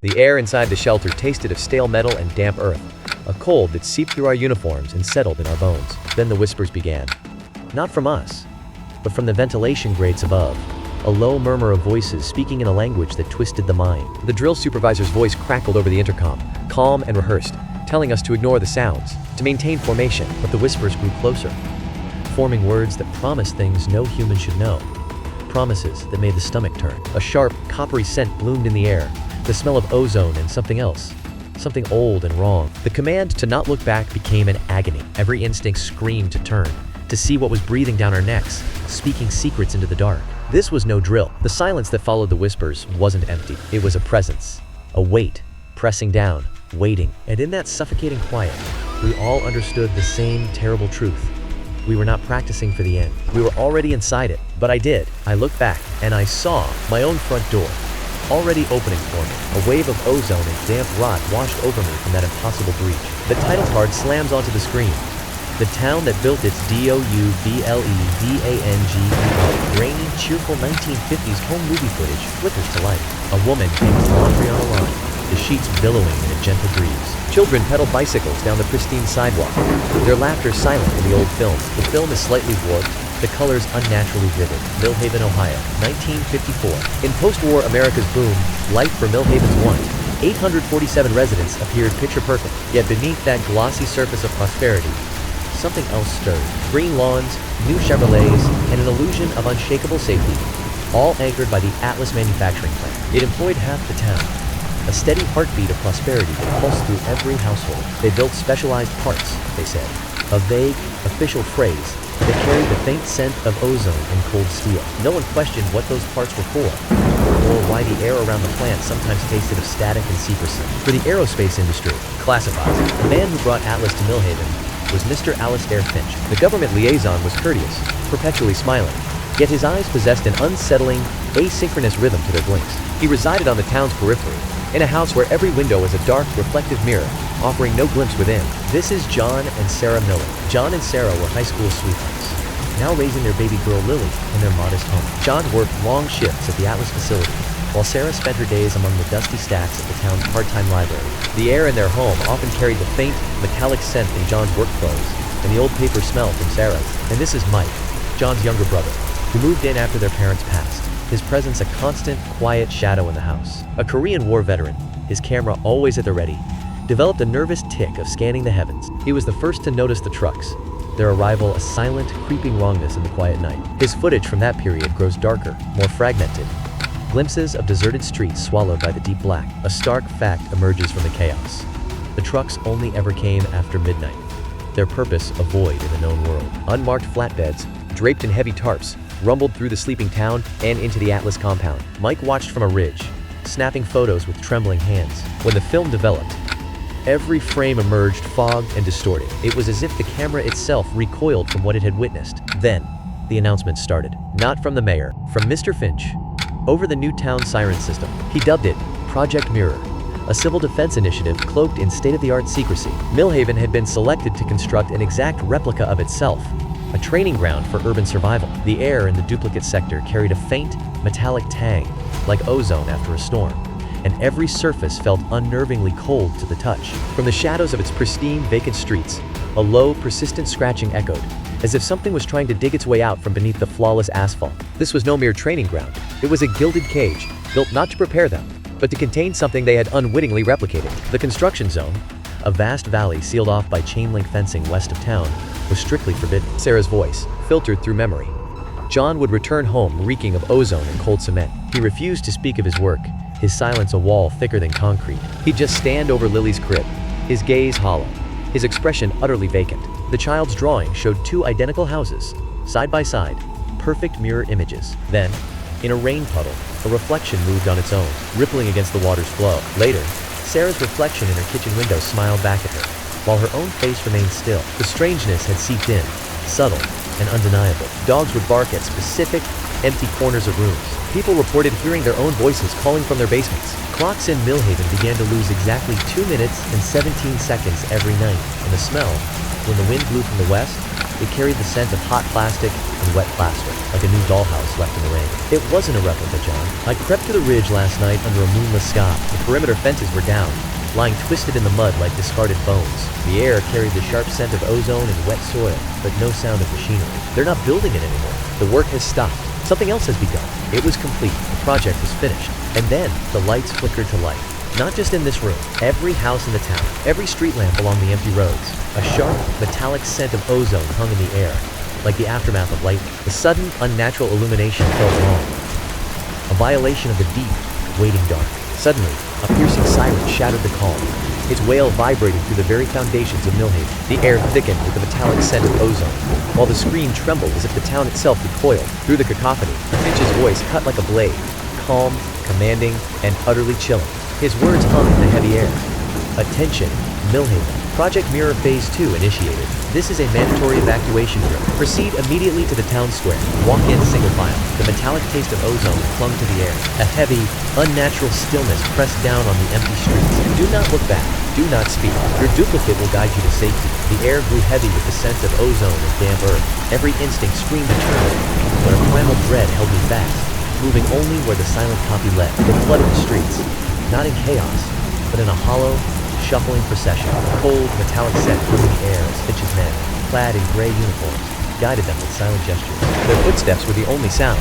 The air inside the shelter tasted of stale metal and damp earth, a cold that seeped through our uniforms and settled in our bones. Then the whispers began. Not from us, but from the ventilation grates above. A low murmur of voices speaking in a language that twisted the mind. The drill supervisor's voice crackled over the intercom, calm and rehearsed, telling us to ignore the sounds, to maintain formation, but the whispers grew closer, forming words that promised things no human should know. Promises that made the stomach turn. A sharp, coppery scent bloomed in the air, the smell of ozone and something else. Something old and wrong. The command to not look back became an agony. Every instinct screamed to turn, to see what was breathing down our necks, speaking secrets into the dark. This was no drill. The silence that followed the whispers wasn't empty. It was a presence, a weight, pressing down, waiting. And in that suffocating quiet, we all understood the same terrible truth. We were not practicing for the end. We were already inside it. But I did. I looked back, and I saw my own front door, already opening for me. A wave of ozone and damp rot washed over me from that impossible breach. The title card slams onto the screen. The town that built its DOUBLEDANGE, grainy, cheerful 1950s home movie footage flickers to life. A woman hangs laundry on a line, the sheets billowing in a gentle breeze. Children pedal bicycles down the pristine sidewalk, their laughter silent in the old film. The film is slightly warped, the colors unnaturally vivid. Millhaven, Ohio, 1954. In post-war America's boom, life for Millhaven's 847 residents appeared picture perfect. Yet beneath that glossy surface of prosperity, something else stirred. Green lawns, new Chevrolets, and an illusion of unshakable safety, all anchored by the Atlas manufacturing plant. It employed half the town, a steady heartbeat of prosperity that pulsed through every household. They built specialized parts, they said, a vague, official phrase that carried the faint scent of ozone and cold steel. No one questioned what those parts were for, or why the air around the plant sometimes tasted of static and secrecy. For the aerospace industry, classified, the man who brought Atlas to Millhaven was Mr. Alistair Finch. The government liaison was courteous, perpetually smiling, yet his eyes possessed an unsettling, asynchronous rhythm to their blinks. He resided on the town's periphery, in a house where every window was a dark, reflective mirror, offering no glimpse within. This is John and Sarah Miller. John and Sarah were high school sweethearts, now raising their baby girl Lily in their modest home. John worked long shifts at the Atlas facility, while Sarah spent her days among the dusty stacks at the town's part-time library. The air in their home often carried the faint, metallic scent from John's work clothes and the old paper smell from Sarah's. And this is Mike, John's younger brother, who moved in after their parents passed. His presence a constant, quiet shadow in the house. A Korean War veteran, his camera always at the ready, developed a nervous tick of scanning the heavens. He was the first to notice the trucks, their arrival a silent, creeping wrongness in the quiet night. His footage from that period grows darker, more fragmented. Glimpses of deserted streets swallowed by the deep black. A stark fact emerges from the chaos. The trucks only ever came after midnight. Their purpose a void in the known world. Unmarked flatbeds, draped in heavy tarps, rumbled through the sleeping town and into the Atlas compound. Mike watched from a ridge, snapping photos with trembling hands. When the film developed, every frame emerged fogged and distorted. It was as if the camera itself recoiled from what it had witnessed. Then, the announcement started. Not from the mayor, from Mr. Finch, over the new town siren system. He dubbed it Project Mirror, a civil defense initiative cloaked in state-of-the-art secrecy. Millhaven had been selected to construct an exact replica of itself, a training ground for urban survival. The air in the duplicate sector carried a faint, metallic tang, like ozone after a storm, and every surface felt unnervingly cold to the touch. From the shadows of its pristine, vacant streets, a low, persistent scratching echoed, as if something was trying to dig its way out from beneath the flawless asphalt. This was no mere training ground. It was a gilded cage, built not to prepare them, but to contain something they had unwittingly replicated. The construction zone, a vast valley sealed off by chain-link fencing west of town, was strictly forbidden. Sarah's voice, filtered through memory. John would return home reeking of ozone and cold cement. He refused to speak of his work, his silence a wall thicker than concrete. He'd just stand over Lily's crib, his gaze hollow, his expression utterly vacant. The child's drawing showed two identical houses, side by side, perfect mirror images. Then, in a rain puddle, a reflection moved on its own, rippling against the water's flow. Later, Sarah's reflection in her kitchen window smiled back at her, while her own face remained still. The strangeness had seeped in, subtle and undeniable. Dogs would bark at specific, empty corners of rooms. People reported hearing their own voices calling from their basements. Clocks in Millhaven began to lose exactly 2 minutes and 17 seconds every night, and the smell, when the wind blew from the west, It carried the scent of hot plastic and wet plaster, like a new dollhouse left in the rain. It wasn't a replica, John. I crept to the ridge last night under a moonless sky. The perimeter fences were down, lying twisted in the mud like discarded bones. The air carried the sharp scent of ozone and wet soil, but no sound of machinery. They're not building it anymore. The work has stopped. Something else has begun. It was complete. The project was finished. And then, the lights flickered to life. Not just in this room. Every house in the town. Every street lamp along the empty roads. A sharp, metallic scent of ozone hung in the air, like the aftermath of lightning. The sudden, unnatural illumination felt wrong. A violation of the deep, waiting dark. Suddenly, a piercing siren shattered the calm. Its wail vibrated through the very foundations of Millhaven. The air thickened with the metallic scent of ozone, while the scream trembled as if the town itself recoiled. Through the cacophony, Finch's voice cut like a blade, calm, commanding, and utterly chilling. His words hung in the heavy air. Attention, Millhaven. Project Mirror Phase 2 initiated. This is a mandatory evacuation drill. Proceed immediately to the town square. Walk in single file. The metallic taste of ozone clung to the air. A heavy, unnatural stillness pressed down on the empty streets. Do not look back. Do not speak. Your duplicate will guide you to safety. The air grew heavy with the scent of ozone and damp earth. Every instinct screamed eternally, but a primal dread held me fast, moving only where the silent copy led. It flooded the streets, not in chaos, but in a hollow, shuffling procession. Cold, metallic scent filled the air as Finch's men, clad in gray uniforms, guided them with silent gestures. Their footsteps were the only sound.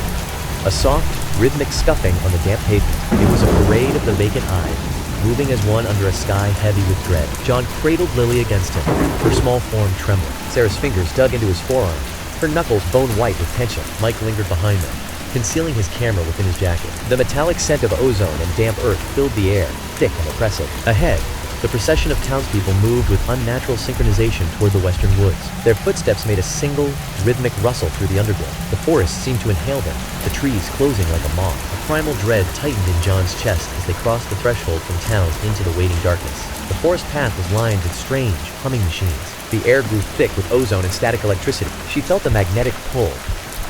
A soft, rhythmic scuffing on the damp pavement. It was a parade of the vacant eye, moving as one under a sky heavy with dread. John cradled Lily against him, her small form trembling. Sarah's fingers dug into his forearm, her knuckles bone white with tension. Mike lingered behind them, concealing his camera within his jacket. The metallic scent of ozone and damp earth filled the air, thick and oppressive. Ahead, the procession of townspeople moved with unnatural synchronization toward the western woods. Their footsteps made a single, rhythmic rustle through the undergrowth. The forest seemed to inhale them, the trees closing like a moth. A primal dread tightened in John's chest as they crossed the threshold from town into the waiting darkness. The forest path was lined with strange, humming machines. The air grew thick with ozone and static electricity. She felt a magnetic pull,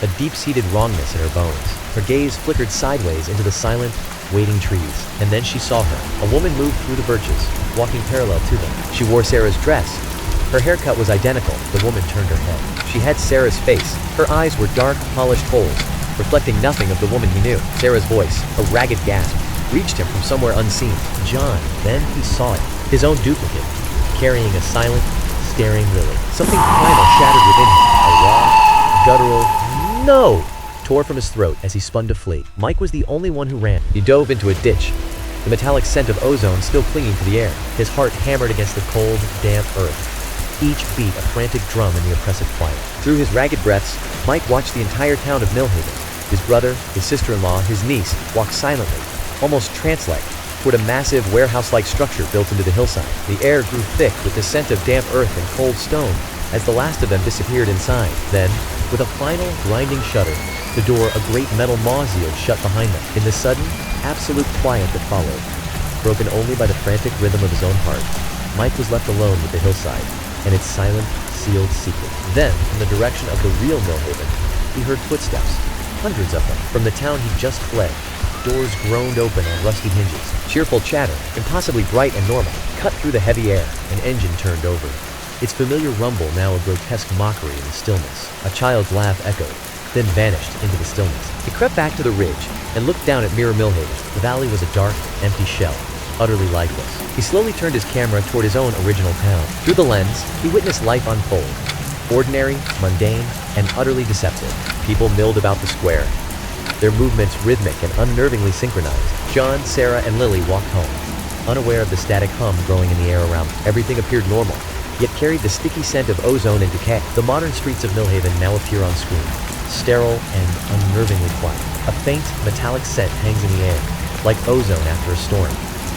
a deep-seated wrongness in her bones. Her gaze flickered sideways into the silent, waiting trees. And then she saw her. A woman moved through the birches, walking parallel to them. She wore Sarah's dress. Her haircut was identical. The woman turned her head. She had Sarah's face. Her eyes were dark, polished holes, reflecting nothing of the woman he knew. Sarah's voice, a ragged gasp, reached him from somewhere unseen. John, then he saw it. His own duplicate, carrying a silent, staring Lily. Something primal shattered within him. A raw, guttural, "No!" tore from his throat as he spun to flee. Mike was the only one who ran. He dove into a ditch, the metallic scent of ozone still clinging to the air. His heart hammered against the cold, damp earth, each beat a frantic drum in the oppressive quiet. Through his ragged breaths, Mike watched the entire town of Millhaven. His brother, his sister-in-law, his niece walked silently, almost trance-like, toward a massive warehouse-like structure built into the hillside. The air grew thick with the scent of damp earth and cold stone as the last of them disappeared inside. Then, with a final, grinding shudder, the door, a great metal maw sealed, shut behind them. In the sudden, absolute quiet that followed, broken only by the frantic rhythm of his own heart, Mike was left alone with the hillside and its silent, sealed secret. Then, from the direction of the real Millhaven, he heard footsteps, hundreds of them. From the town he'd just fled, doors groaned open on rusty hinges. Cheerful chatter, impossibly bright and normal, cut through the heavy air. An engine turned over, its familiar rumble now a grotesque mockery in the stillness. A child's laugh echoed, then vanished into the stillness. He crept back to the ridge and looked down at Mirror Millhaven. The valley was a dark, empty shell, utterly lifeless. He slowly turned his camera toward his own original town. Through the lens, he witnessed life unfold. Ordinary, mundane, and utterly deceptive. People milled about the square, their movements rhythmic and unnervingly synchronized. John, Sarah, and Lily walked home, unaware of the static hum growing in the air around them. Everything appeared normal, yet carried the sticky scent of ozone and decay. The modern streets of Millhaven now appear on screen, sterile and unnervingly quiet. A faint, metallic scent hangs in the air, like ozone after a storm,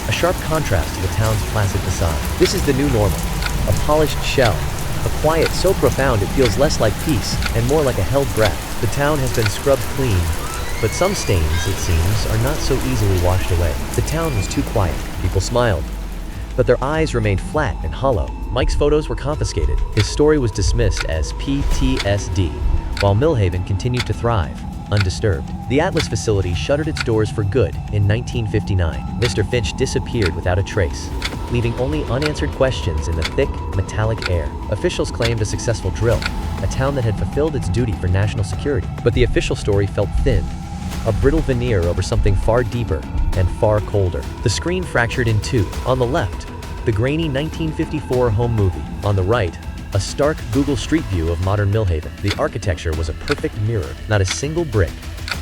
a sharp contrast to the town's placid facade. This is the new normal, a polished shell, a quiet so profound it feels less like peace and more like a held breath. The town has been scrubbed clean, but some stains, it seems, are not so easily washed away. The town was too quiet. People smiled, but their eyes remained flat and hollow. Mike's photos were confiscated. His story was dismissed as PTSD, while Millhaven continued to thrive, undisturbed. The Atlas facility shuttered its doors for good in 1959. Mr. Finch disappeared without a trace, leaving only unanswered questions in the thick, metallic air. Officials claimed a successful drill, a town that had fulfilled its duty for national security. But the official story felt thin, a brittle veneer over something far deeper and far colder. The screen fractured in two. On the left, the grainy 1954 home movie. On the right, a stark Google Street View of modern Millhaven. The architecture was a perfect mirror. Not a single brick,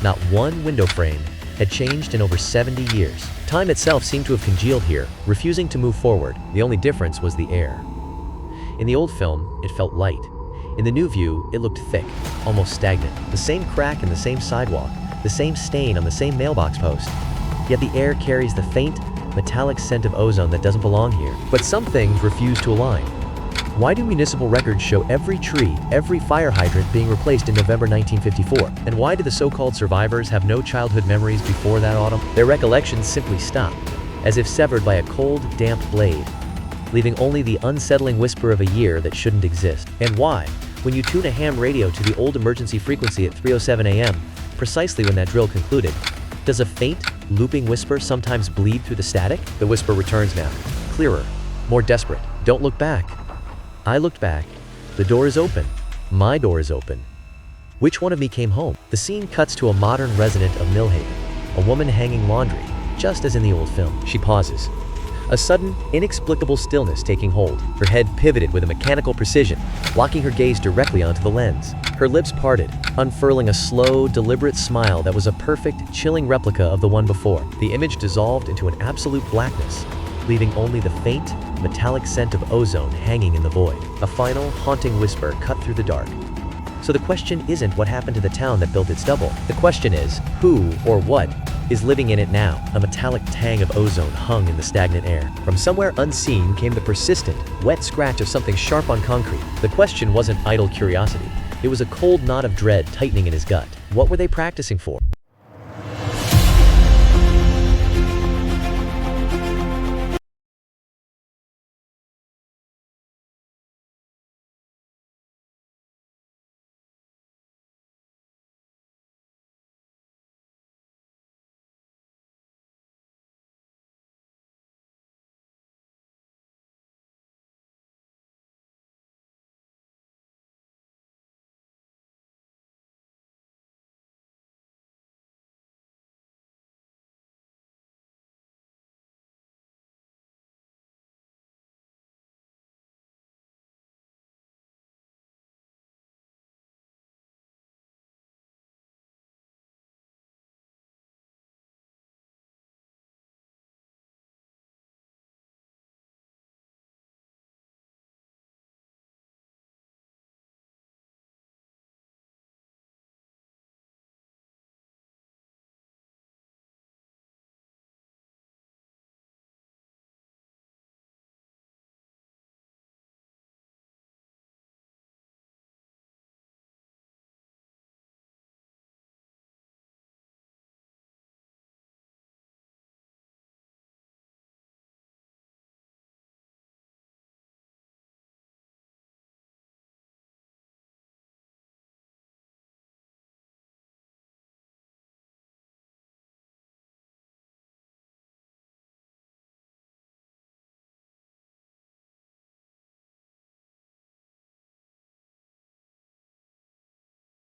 not one window frame, had changed in over 70 years. Time itself seemed to have congealed here, refusing to move forward. The only difference was the air. In the old film, it felt light. In the new view, it looked thick, almost stagnant. The same crack in the same sidewalk, the same stain on the same mailbox post. Yet the air carries the faint, metallic scent of ozone that doesn't belong here. But some things refuse to align. Why do municipal records show every tree, every fire hydrant being replaced in November 1954? And why do the so-called survivors have no childhood memories before that autumn? Their recollections simply stop, as if severed by a cold, damp blade, leaving only the unsettling whisper of a year that shouldn't exist. And why, when you tune a ham radio to the old emergency frequency at 3:07 a.m., precisely when that drill concluded, does a faint, looping whisper sometimes bleed through the static? The whisper returns now, clearer, more desperate. Don't look back. I looked back. The door is open. My door is open. Which one of me came home? The scene cuts to a modern resident of Millhaven, a woman hanging laundry, just as in the old film. She pauses. A sudden, inexplicable stillness taking hold, her head pivoted with a mechanical precision, locking her gaze directly onto the lens. Her lips parted, unfurling a slow, deliberate smile that was a perfect, chilling replica of the one before. The image dissolved into an absolute blackness, leaving only the faint, metallic scent of ozone hanging in the void. A final, haunting whisper cut through the dark. So the question isn't what happened to the town that built its stubble. The question is, who or what is living in it now? A metallic tang of ozone hung in the stagnant air. From somewhere unseen came the persistent, wet scratch of something sharp on concrete. The question wasn't idle curiosity. It was a cold knot of dread tightening in his gut. What were they practicing for?